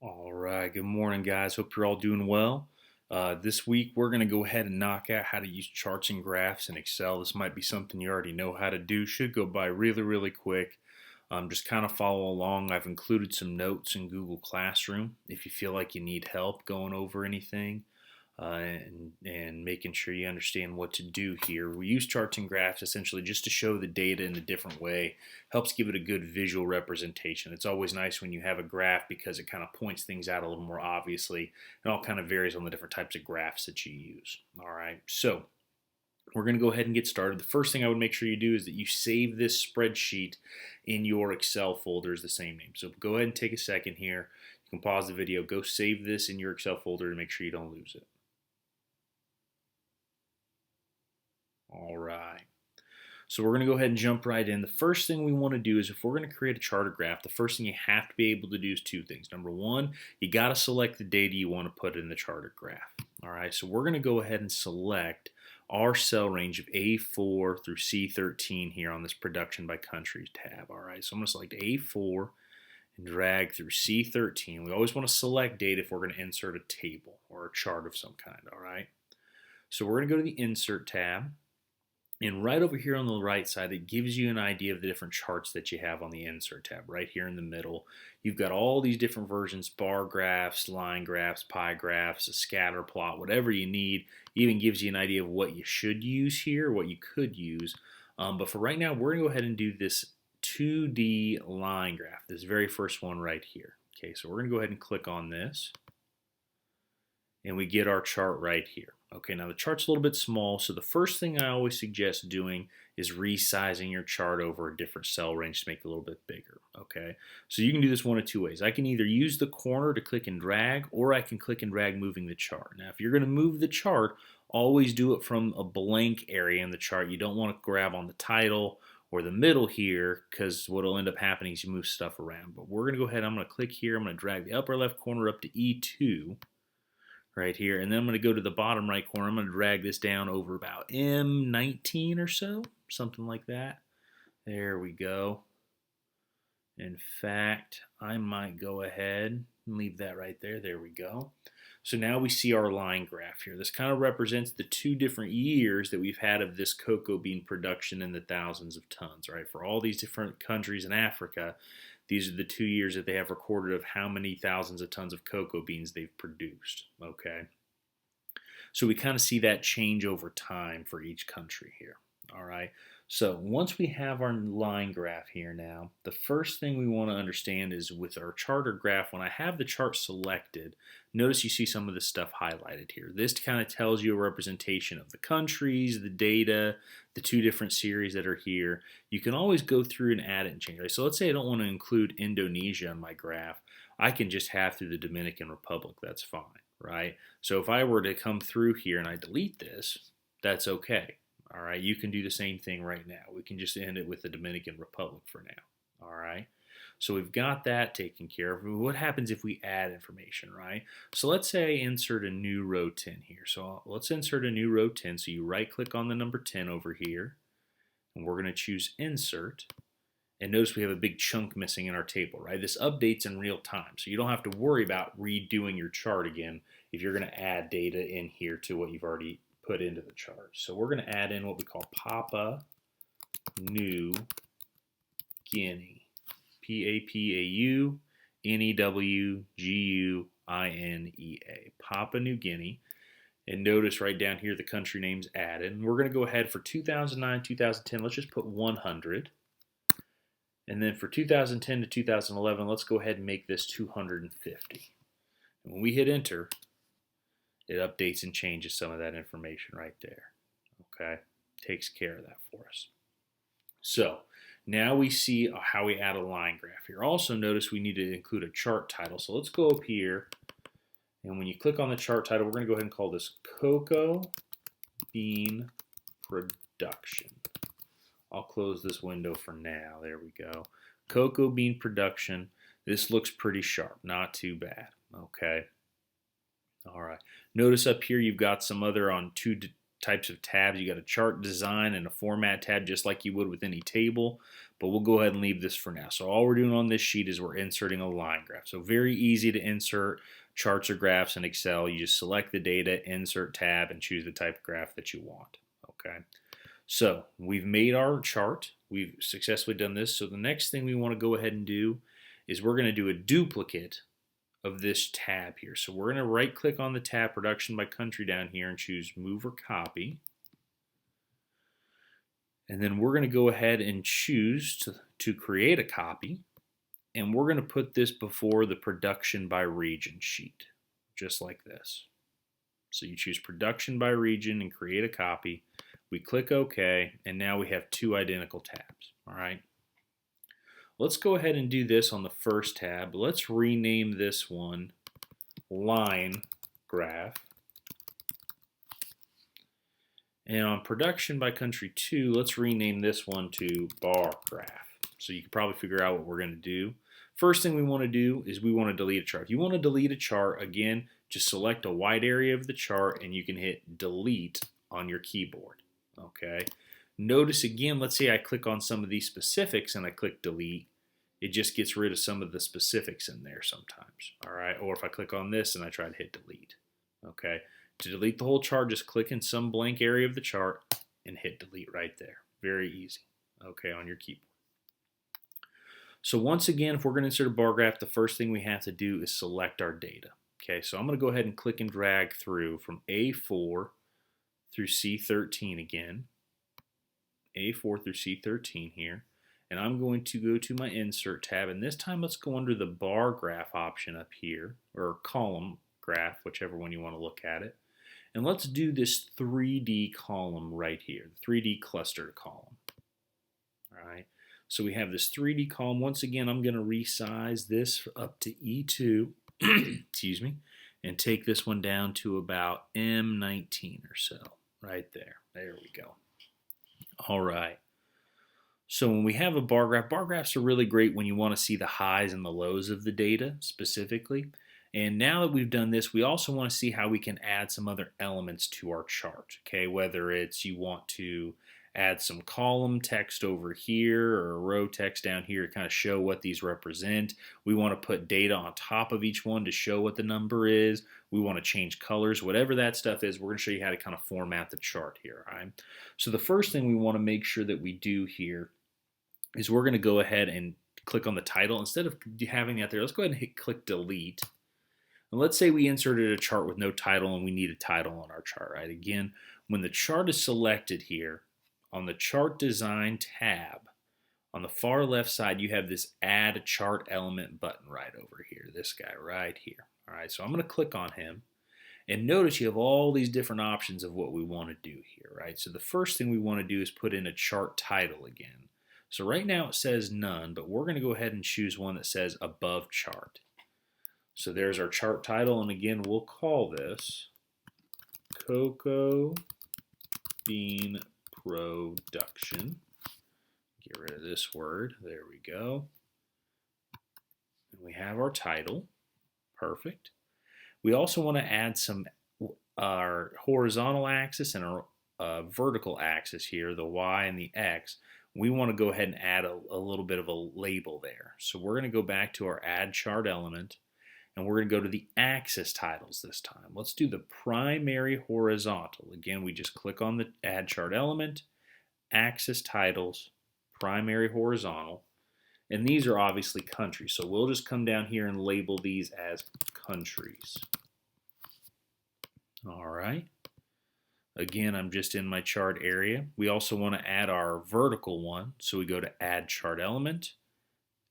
All right, good morning, guys. Hope you're all doing well. This week, we're going to go ahead and knock out how to use charts and graphs in Excel. This might be something you already know how to do. Should go by really, really quick. Just kind of follow along. I've included some notes in Google Classroom if you feel like you need help going over anything and making sure you understand what to do here. We use charts and graphs essentially just to show the data in a different way. Helps give it a good visual representation. It's always nice when you have a graph because it kind of points things out a little more obviously. It all kind of varies on the different types of graphs that you use. All right, so we're going to go ahead and get started. The first thing I would make sure you do is that you save this spreadsheet in your Excel folder as the same name. So go ahead and take a second here. You can pause the video, go save this in your Excel folder to make sure you don't lose it. All right. So we're going to go ahead and jump right in. The first thing we want to do is if we're going to create a chart or graph, the first thing you have to be able to do is two things. Number one, you got to select the data you want to put in the chart or graph. All right, so we're going to go ahead and select our cell range of A4 through C13 here on this production by countries tab. All right, so I'm going to select A4 and drag through C13. We always want to select data if we're going to insert a table or a chart of some kind. All right, so we're going to go to the Insert tab. And right over here on the right side, it gives you an idea of the different charts that you have on the Insert tab. Right here in the middle, you've got all these different versions, bar graphs, line graphs, pie graphs, a scatter plot, whatever you need. It even gives you an idea of what you should use here, what you could use. But for right now, we're going to go ahead and do this 2D line graph, this very first one right here. Okay, so we're going to go ahead and click on this, and we get our chart right here. Okay, now the chart's a little bit small, so the first thing I always suggest doing is resizing your chart over a different cell range to make it a little bit bigger. Okay, so you can do this one of two ways. I can either use the corner to click and drag, or I can click and drag moving the chart. Now, if you're going to move the chart, always do it from a blank area in the chart. You don't want to grab on the title or the middle here, because what will end up happening is you move stuff around. But we're going to go ahead, I'm going to click here, I'm going to drag the upper left corner up to E2 right here, and then I'm going to go to the bottom right corner. I'm going to drag this down over about M19 or so, something like that. There we go. In fact, I might go ahead and leave that right there. There we go. So now we see our line graph here. This kind of represents the two different years that we've had of this cocoa bean production in the thousands of tons, right? For all these different countries in Africa, these are the 2 years that they have recorded of how many thousands of tons of cocoa beans they've produced, okay? So we kind of see that change over time for each country here, all right? So once we have our line graph here now, the first thing we want to understand is with our chart or graph, when I have the chart selected, notice you see some of this stuff highlighted here. This kind of tells you a representation of the countries, the data, the two different series that are here. You can always go through and add it and change it. So let's say I don't want to include Indonesia on my graph. I can just have through the Dominican Republic. That's fine, right? So if I were to come through here and I delete this, that's okay. All right, you can do the same thing right now. We can just end it with the Dominican Republic for now. All right, so we've got that taken care of. What happens if we add information, right? So let's say I insert a new row 10 here. So let's insert a new row 10. So you right click on the number 10 over here, and we're going to choose Insert. And notice we have a big chunk missing in our table, right? This updates in real time, so you don't have to worry about redoing your chart again if you're going to add data in here to what you've already put into the chart. So we're going to add in what we call Papua New Guinea. Papauneguinea. Papua New Guinea. And notice right down here the country name's added. And we're going to go ahead for 2009, 2010, let's just put 100. And then for 2010 to 2011, let's go ahead and make this 250. And when we hit enter, it updates and changes some of that information right there. Okay, takes care of that for us. So now we see how we add a line graph here. Also notice we need to include a chart title. So let's go up here, and when you click on the chart title, we're going to go ahead and call this Cocoa Bean Production. I'll close this window for now. There we go. Cocoa bean production. This looks pretty sharp. Not too bad. Okay. All right. Notice up here you've got some other on types of tabs. You got a chart design and a format tab just like you would with any table, but we'll go ahead and leave this for now. So all we're doing on this sheet is we're inserting a line graph. So very easy to insert charts or graphs in Excel. You just select the data, insert tab, and choose the type of graph that you want. Okay. So we've made our chart. We've successfully done this. So the next thing we want to go ahead and do is we're going to do a duplicate of this tab here. So we're going to right click on the tab production by country down here and choose move or copy. And then we're going to go ahead and choose to create a copy. And we're going to put this before the production by region sheet, just like this. So you choose production by region and create a copy. We click OK, and now we have two identical tabs. All right. Let's go ahead and do this on the first tab. Let's rename this one line graph. And on production by country 2, let's rename this one to bar graph. So you can probably figure out what we're going to do. First thing we want to do is we want to delete a chart. If you want to delete a chart, again, just select a white area of the chart and you can hit delete on your keyboard. Okay. Notice again, let's say I click on some of these specifics and I click delete, it just gets rid of some of the specifics in there sometimes. All right. Or if I click on this and I try to hit delete. Okay. To delete the whole chart, just click in some blank area of the chart and hit delete right there. Very easy. Okay, on your keyboard. So once again, if we're going to insert a bar graph, the first thing we have to do is select our data. Okay, so I'm going to go ahead and click and drag through from A4 through C13 again. A4 through C13 here. And I'm going to go to my Insert tab. And this time, let's go under the bar graph option up here, or column graph, whichever one you want to look at it. And let's do this 3D column right here, the 3D cluster column. All right. So we have this 3D column. Once again, I'm going to resize this up to E2, excuse me, and take this one down to about M19 or so, right there. There we go. All right. So when we have a bar graphs are really great when you want to see the highs and the lows of the data specifically. And now that we've done this, we also want to see how we can add some other elements to our chart. Okay, whether it's you want to add some column text over here or a row text down here to kind of show what these represent. We want to put data on top of each one to show what the number is. We want to change colors, whatever that stuff is. We're going to show you how to kind of format the chart here. All right. So the first thing we want to make sure that we do here is we're going to go ahead and click on the title. Instead of having that there, let's go ahead and click delete. And let's say we inserted a chart with no title and we need a title on our chart, right? Again, when the chart is selected here, on the Chart Design tab, on the far left side, you have this Add a Chart Element button right over here, this guy right here. All right, so I'm going to click on him. And notice you have all these different options of what we want to do here, right? So the first thing we want to do is put in a chart title again. So right now it says none, but we're going to go ahead and choose one that says above chart. So there's our chart title, and again, we'll call this Cocoa Bean Production. Get rid of this word. There we go. And we have our title. Perfect. We also want to add our horizontal axis and our vertical axis here, the Y and the X. We want to go ahead and add a little bit of a label there. So we're going to go back to our Add Chart Element. And we're going to go to the axis titles this time. Let's do the primary horizontal. Again, we just click on the Add Chart Element, axis titles, primary horizontal. And these are obviously countries. So we'll just come down here and label these as countries. All right. Again, I'm just in my chart area. We also want to add our vertical one. So we go to Add Chart Element,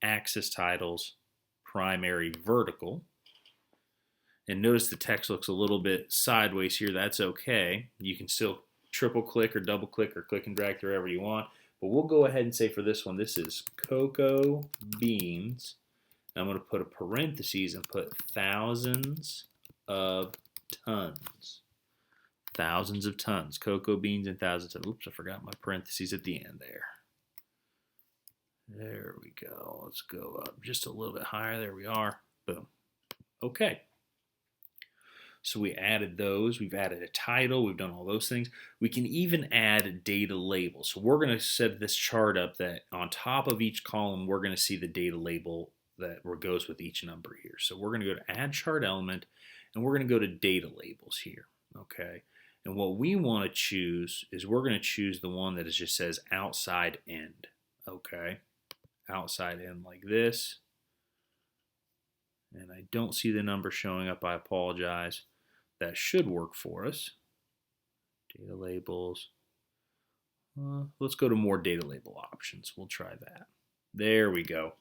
axis titles, primary vertical. And notice the text looks a little bit sideways here. That's okay. You can still triple click or double click or click and drag wherever you want. But we'll go ahead and say for this one, this is cocoa beans. And I'm going to put a parentheses and put thousands of tons. Thousands of tons. Cocoa beans and thousands of tons. Oops, I forgot my parentheses at the end there. There we go. Let's go up just a little bit higher. There we are. Boom. Okay. So we added those. We've added a title. We've done all those things. We can even add data labels. So we're going to set this chart up that on top of each column, we're going to see the data label that goes with each number here. So we're going to go to Add Chart Element, and we're going to go to Data Labels here. Okay. And what we want to choose is we're going to choose the one that just says outside end. Okay. Outside end like this. And I don't see the number showing up. I apologize. That should work for us. Data labels. Let's go to more data label options. We'll try that. There we go.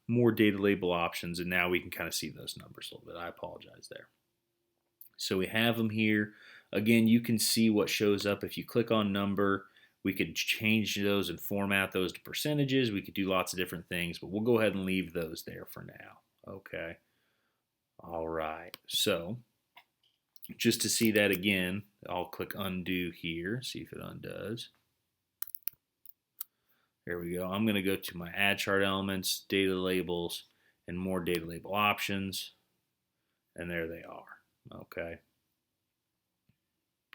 More data label options, and now we can kind of see those numbers a little bit. I apologize there. So we have them here. Again, you can see what shows up if you click on number. We could change those and format those to percentages. We could do lots of different things, but we'll go ahead and leave those there for now. Okay. All right. So just to see that again, I'll click undo here, see if it undoes. There we go. I'm going to go to my Add Chart Elements, Data Labels, and more data label options. And there they are. Okay.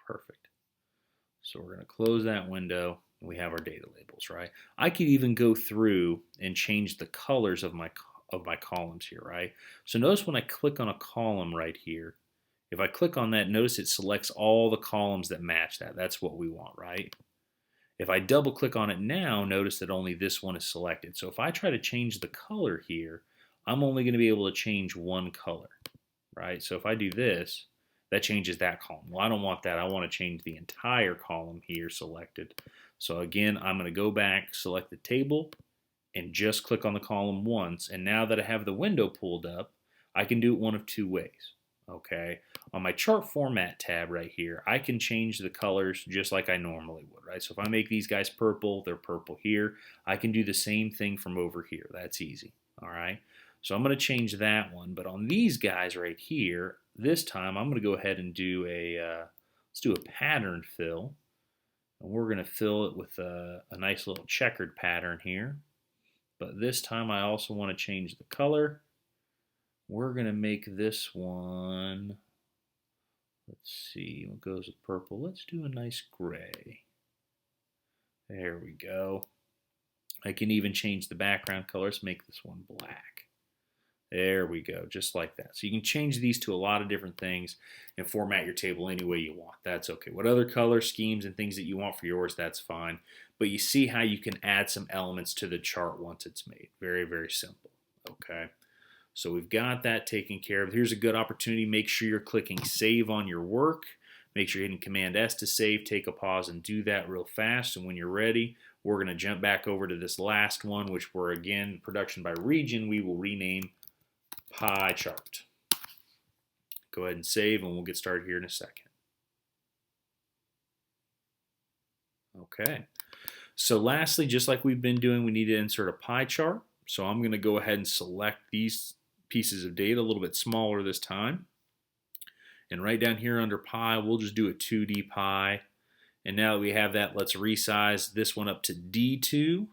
Perfect. So we're going to close that window, and we have our data labels, right? I could even go through and change the colors of my columns here, right? So notice when I click on a column right here, if I click on that, notice it selects all the columns that match that. That's what we want, right? If I double click on it now, notice that only this one is selected. So if I try to change the color here, I'm only going to be able to change one color, right? So if I do this, that changes that column. Well, I don't want that. I want to change the entire column here selected. So again, I'm going to go back, select the table, and just click on the column once. And now that I have the window pulled up, I can do it one of two ways. Okay, on my chart format tab right here, I can change the colors just like I normally would, right? So if I make these guys purple, they're purple here. I can do the same thing from over here. That's easy, all right? So I'm going to change that one, but on these guys right here, this time I'm going to go ahead and do let's do a pattern fill. And we're going to fill it with a nice little checkered pattern here. But this time I also want to change the color. We're going to make this one, let's see, what goes with purple? Let's do a nice gray. There we go. I can even change the background color. Let's make this one black. There we go, just like that. So you can change these to a lot of different things and format your table any way you want. That's okay. What other color schemes and things that you want for yours, that's fine. But you see how you can add some elements to the chart once it's made. Very, very simple, okay? So we've got that taken care of. Here's a good opportunity. Make sure you're clicking save on your work. Make sure you're hitting Command S to save. Take a pause and do that real fast. And when you're ready, we're going to jump back over to this last one, which we're, again, production by region. We will rename pie chart. Go ahead and save, and we'll get started here in a second. Okay. So lastly, just like we've been doing, we need to insert a pie chart. So I'm going to go ahead and select these pieces of data a little bit smaller this time. And right down here under pie, we'll just do a 2D pie. And now that we have that, let's resize this one up to D2.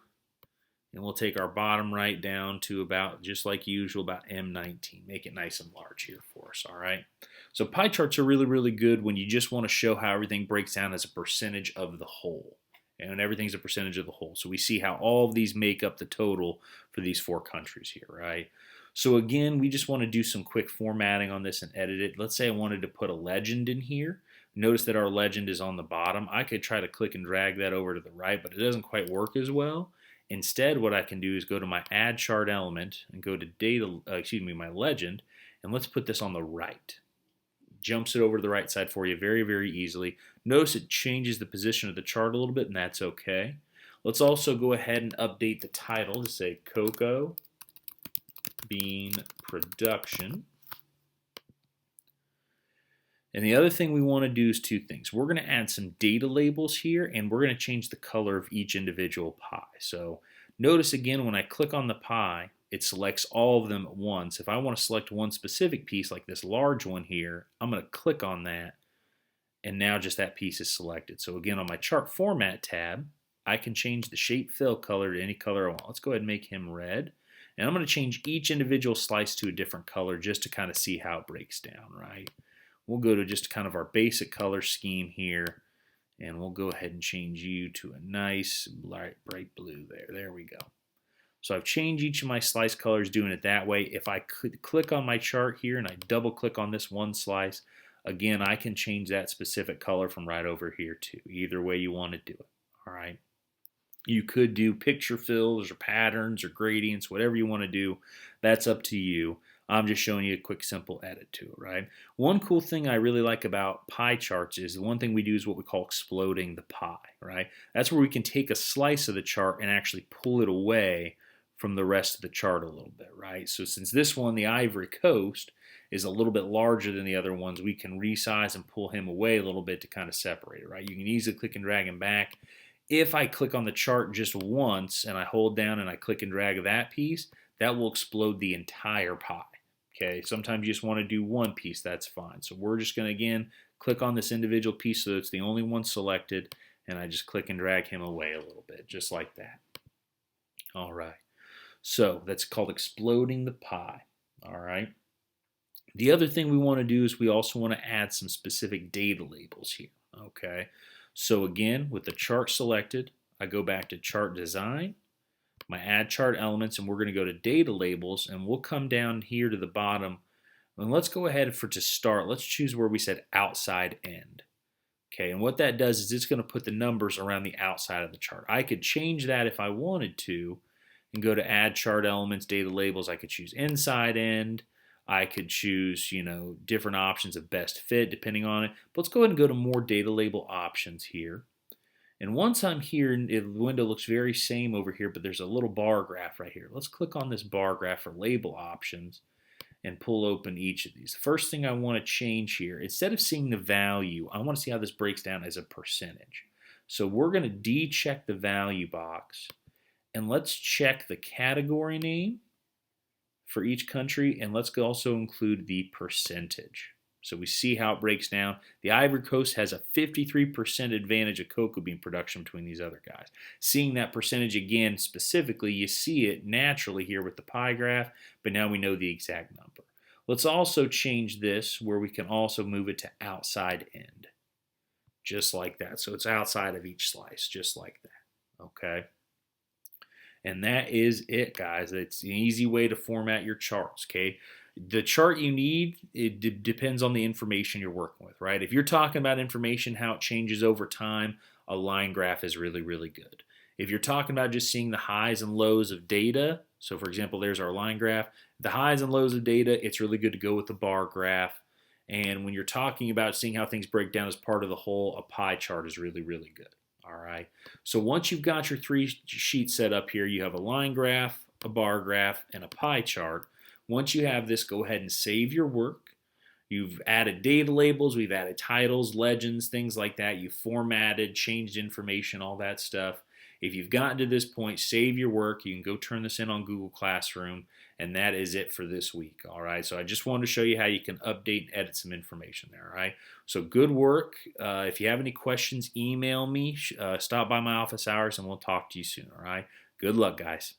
And we'll take our bottom right down to about, just like usual, about M19. Make it nice and large here for us, all right? So pie charts are really, really good when you just want to show how everything breaks down as a percentage of the whole. And everything's a percentage of the whole. So we see how all of these make up the total for these 4 countries here, right? So again, we just want to do some quick formatting on this and edit it. Let's say I wanted to put a legend in here. Notice that our legend is on the bottom. I could try to click and drag that over to the right, but it doesn't quite work as well. Instead, what I can do is go to my Add Chart Element and go to Data, my legend, and let's put this on the right. Jumps it over to the right side for you very, very easily. Notice it changes the position of the chart a little bit, and that's okay. Let's also go ahead and update the title to say Cocoa Bean Production. And the other thing we want to do is 2 things. We're going to add some data labels here, and we're going to change the color of each individual pie. So notice again, when I click on the pie, it selects all of them at once. If I want to select one specific piece, like this large one here, I'm going to click on that, and now just that piece is selected. So again, on my chart format tab, I can change the shape fill color to any color I want. Let's go ahead and make him red. And I'm going to change each individual slice to a different color just to kind of see how it breaks down, right? We'll go to just kind of our basic color scheme here, and we'll go ahead and change you to a nice bright blue there. There we go. So I've changed each of my slice colors doing it that way. If I could click on my chart here and I double click on this one slice, again, I can change that specific color from right over here too. Either way you want to do it, all right? You could do picture fills or patterns or gradients, whatever you want to do. That's up to you. I'm just showing you a quick, simple edit to it, right? One cool thing I really like about pie charts is the one thing we do is what we call exploding the pie, right? That's where we can take a slice of the chart and actually pull it away from the rest of the chart a little bit, right? So since this one, the Ivory Coast, is a little bit larger than the other ones, we can resize and pull him away a little bit to kind of separate it, right? You can easily click and drag him back. If I click on the chart just once and I hold down and I click and drag that piece, that will explode the entire pie. Okay, sometimes you just want to do one piece, that's fine. So we're just going to, again, click on this individual piece so it's the only one selected, and I just click and drag him away a little bit, just like that. All right, so that's called exploding the pie. All right. The other thing we want to do is we also want to add some specific data labels here. Okay, so again, with the chart selected, I go back to chart design, my add chart elements, and we're going to go to data labels, and we'll come down here to the bottom, and let's go ahead to start. Let's choose where we said outside end. Okay, and what that does is it's going to put the numbers around the outside of the chart. I could change that if I wanted to and go to add chart elements, data labels. I could choose inside end. I could choose, different options of best fit depending on it. But let's go ahead and go to more data label options here. And once I'm here, the window looks very same over here, but there's a little bar graph right here. Let's click on this bar graph for label options and pull open each of these. The first thing I want to change here, instead of seeing the value, I want to see how this breaks down as a percentage. So we're going to de-check the value box, and let's check the category name for each country, and let's also include the percentage. So we see how it breaks down. The Ivory Coast has a 53% advantage of cocoa bean production between these other guys. Seeing that percentage again specifically, you see it naturally here with the pie graph, but now we know the exact number. Let's also change this where we can also move it to outside end, just like that. So it's outside of each slice, just like that, okay? And that is it, guys. It's an easy way to format your charts, okay? The chart you need, it depends on the information you're working with, right? If you're talking about information, how it changes over time, a line graph is really, really good. If you're talking about just seeing the highs and lows of data, so for example, there's our line graph, the highs and lows of data, it's really good to go with the bar graph. And when you're talking about seeing how things break down as part of the whole, a pie chart is really, really good. All right. So once you've got your three sheets set up here, you have a line graph, a bar graph, and a pie chart. Once you have this, go ahead and save your work. You've added data labels, we've added titles, legends, things like that. You've formatted, changed information, all that stuff. If you've gotten to this point, save your work. You can go turn this in on Google Classroom, and that is it for this week. All right, so I just wanted to show you how you can update and edit some information there. All right, so good work. If you have any questions, email me. Stop by my office hours, and we'll talk to you soon. All right, good luck, guys.